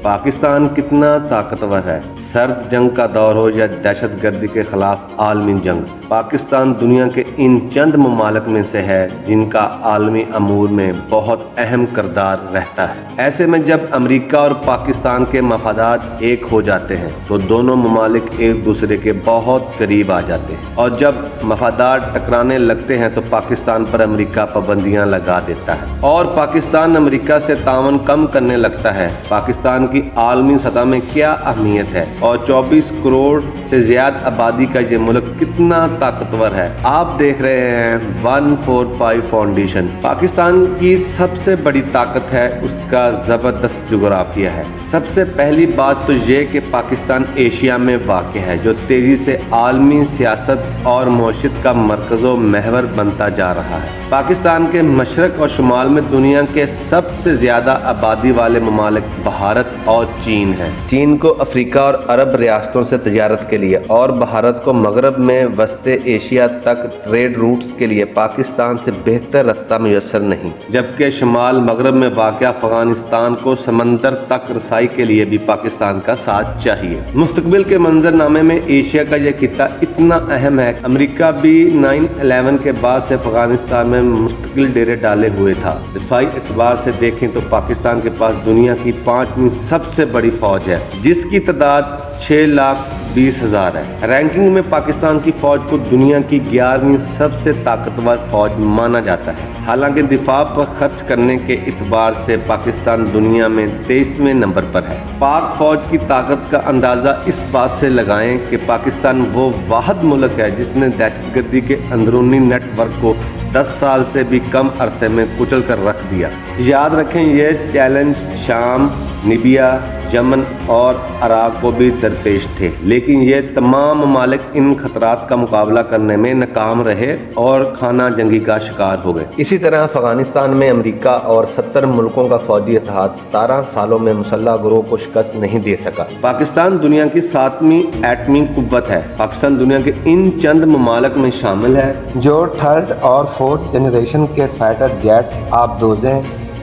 پاکستان کتنا طاقتور ہے؟ سرد جنگ کا دور ہو یا دہشت گردی کے خلاف عالمی جنگ، پاکستان دنیا کے ان چند ممالک میں سے ہے جن کا عالمی امور میں بہت اہم کردار رہتا ہے۔ ایسے میں جب امریکہ اور پاکستان کے مفادات ایک ہو جاتے ہیں تو دونوں ممالک ایک دوسرے کے بہت قریب آ جاتے ہیں، اور جب مفادات ٹکرانے لگتے ہیں تو پاکستان پر امریکہ پابندیاں لگا دیتا ہے اور پاکستان امریکہ سے تعاون کم کرنے لگتا ہے۔ پاکستان کی عالمی سطح میں کیا اہمیت ہے اور 24 کروڑ سے زیادہ آبادی کا یہ ملک کتنا طاقتور ہے؟ آپ دیکھ رہے ہیں 145 فاؤنڈیشن۔ پاکستان کی سب سے بڑی طاقت ہے اس کا زبردست جغرافیہ ہے۔ سب سے پہلی بات تو یہ کہ پاکستان ایشیا میں واقع ہے، جو تیزی سے عالمی سیاست اور معیشت کا مرکز و محور بنتا جا رہا ہے۔ پاکستان کے مشرق اور شمال میں دنیا کے سب سے زیادہ آبادی والے ممالک بھارت اور چین ہیں۔ چین کو افریقہ اور عرب ریاستوں سے تجارت کے لیے اور بھارت کو مغرب میں وسط ایشیا تک ٹریڈ روٹس کے لیے پاکستان سے بہتر راستہ میسر نہیں، جبکہ شمال مغرب میں واقع افغانستان کو سمندر تک رسائی کے لیے بھی پاکستان کا ساتھ چاہیے۔ مستقبل کے منظر نامے میں ایشیا کا یہ خطہ اتنا اہم ہے کہ امریکہ بھی 9/11 کے بعد سے افغانستان میں مستقل ڈیرے ڈالے ہوئے تھا۔ دفاعی اعتبار سے دیکھیں تو پاکستان کے پاس دنیا کی 5ویں سب سے بڑی فوج ہے، جس کی تعداد 6,20,000 ہے۔ رینکنگ میں پاکستان کی فوج کو دنیا کی 11ویں سب سے طاقتور فوج مانا جاتا ہے۔ حالانکہ دفاع پر خرچ کرنے کے اعتبار سے پاکستان دنیا میں 23ویں نمبر پر ہے۔ پاک فوج کی طاقت کا اندازہ اس بات سے لگائیں کہ پاکستان وہ واحد ملک ہے جس نے دہشت گردی کے اندرونی نیٹ ورک کو 10 سال سے بھی کم عرصے میں کچل کر رکھ دیا۔ یاد رکھیں، یہ چیلنج شام، لیبیا، یمن اور عراق کو بھی درپیش تھے، لیکن یہ تمام ممالک ان خطرات کا مقابلہ کرنے میں ناکام رہے اور خانہ جنگی کا شکار ہو گئے۔ اسی طرح افغانستان میں امریکہ اور 70 ملکوں کا فوجی اتحاد 17 سالوں میں مسلح گروہ کو شکست نہیں دے سکا۔ پاکستان دنیا کی 7ویں ایٹمی قوت ہے۔ پاکستان دنیا کے ان چند ممالک میں شامل ہے جو 3rd اور 4th جنریشن کے فائٹر جیٹس، آبدوزیں،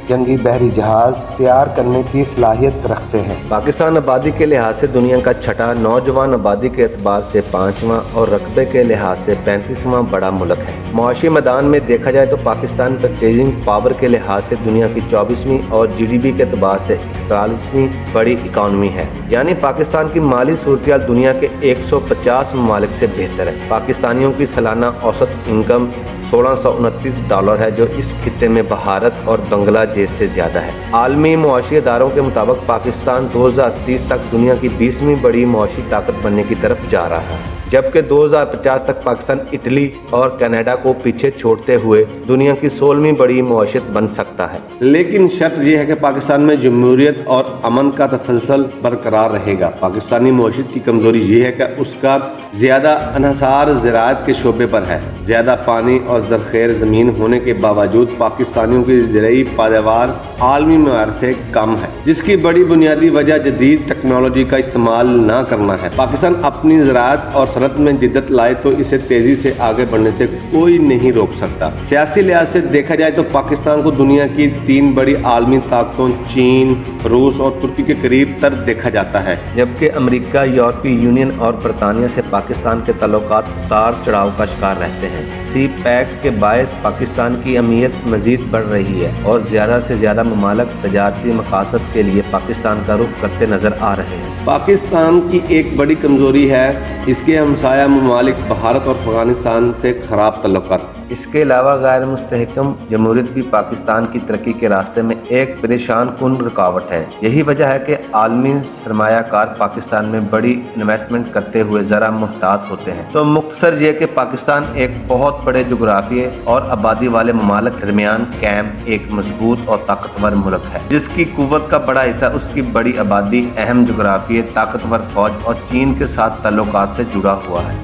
جنگی بحری جہاز تیار کرنے کی صلاحیت رکھتے ہیں۔ پاکستان آبادی کے لحاظ سے دنیا کا چھٹا، نوجوان آبادی کے اعتبار سے 5واں اور رقبے کے لحاظ سے 35واں بڑا ملک ہے۔ معاشی میدان میں دیکھا جائے تو پاکستان پرچیزنگ پاور کے لحاظ سے دنیا کی 24ویں اور GDP کے اعتبار سے 41ویں بڑی اکانومی ہے، یعنی پاکستان کی مالی صورتحال دنیا کے 150 ممالک سے بہتر ہے۔ پاکستانیوں کی سالانہ اوسط انکم $1629 ہے، جو اس خطے میں بھارت اور بنگلہ دیش سے زیادہ ہے۔ عالمی معاشی اداروں کے مطابق پاکستان 2030 تک دنیا کی 20ویں بڑی معاشی طاقت بننے کی طرف جا رہا ہے، جبکہ 2050 تک پاکستان اٹلی اور کینیڈا کو پیچھے چھوڑتے ہوئے دنیا کی 16ویں بڑی معیشت بن سکتا ہے۔ لیکن شرط یہ ہے کہ پاکستان میں جمہوریت اور امن کا تسلسل برقرار رہے گا۔ پاکستانی معیشت کی کمزوری یہ ہے کہ اس کا زیادہ انحصار زراعت کے شعبے پر ہے۔ زیادہ پانی اور زرخیر زمین ہونے کے باوجود پاکستانیوں کی زرعی پیداوار عالمی معیار سے کم ہے، جس کی بڑی بنیادی وجہ جدید ٹیکنالوجی کا استعمال نہ کرنا ہے۔ پاکستان اپنی زراعت اور صنعت میں جدت لائے تو اسے تیزی سے آگے بڑھنے سے کوئی نہیں روک سکتا۔ سیاسی لحاظ سے دیکھا جائے تو پاکستان کو دنیا کی 3 بڑی عالمی طاقتوں چین، روس اور ترکی کے قریب تر دیکھا جاتا ہے، جبکہ امریکہ، یورپی یونین اور برطانیہ سے پاکستان کے تعلقات اتار چڑھاؤ کا شکار رہتے ہیں۔ سی پیک کے باعث پاکستان کی اہمیت مزید بڑھ رہی ہے اور زیادہ سے زیادہ ممالک تجارتی مقاصد کے لیے پاکستان کا رخ کرتے نظر آ رہے ہیں۔ پاکستان کی ایک بڑی کمزوری ہے اس کے ہمسایہ ممالک بھارت اور افغانستان سے خراب تعلقات۔ اس کے علاوہ غیر مستحکم جمہوریت بھی پاکستان کی ترقی کے راستے میں ایک پریشان کن رکاوٹ ہے۔ یہی وجہ ہے کہ عالمی سرمایہ کار پاکستان میں بڑی انویسٹمنٹ کرتے ہوئے ذرا محتاط ہوتے ہیں۔ تو مختصر یہ کہ پاکستان ایک بہت بڑے جغرافیے اور آبادی والے ممالک درمیان قائم ایک مضبوط اور طاقتور ملک ہے، جس کی قوت کا بڑا حصہ اس کی بڑی آبادی، اہم جغرافیے، طاقتور فوج اور چین کے ساتھ تعلقات سے جڑا ہوا ہے۔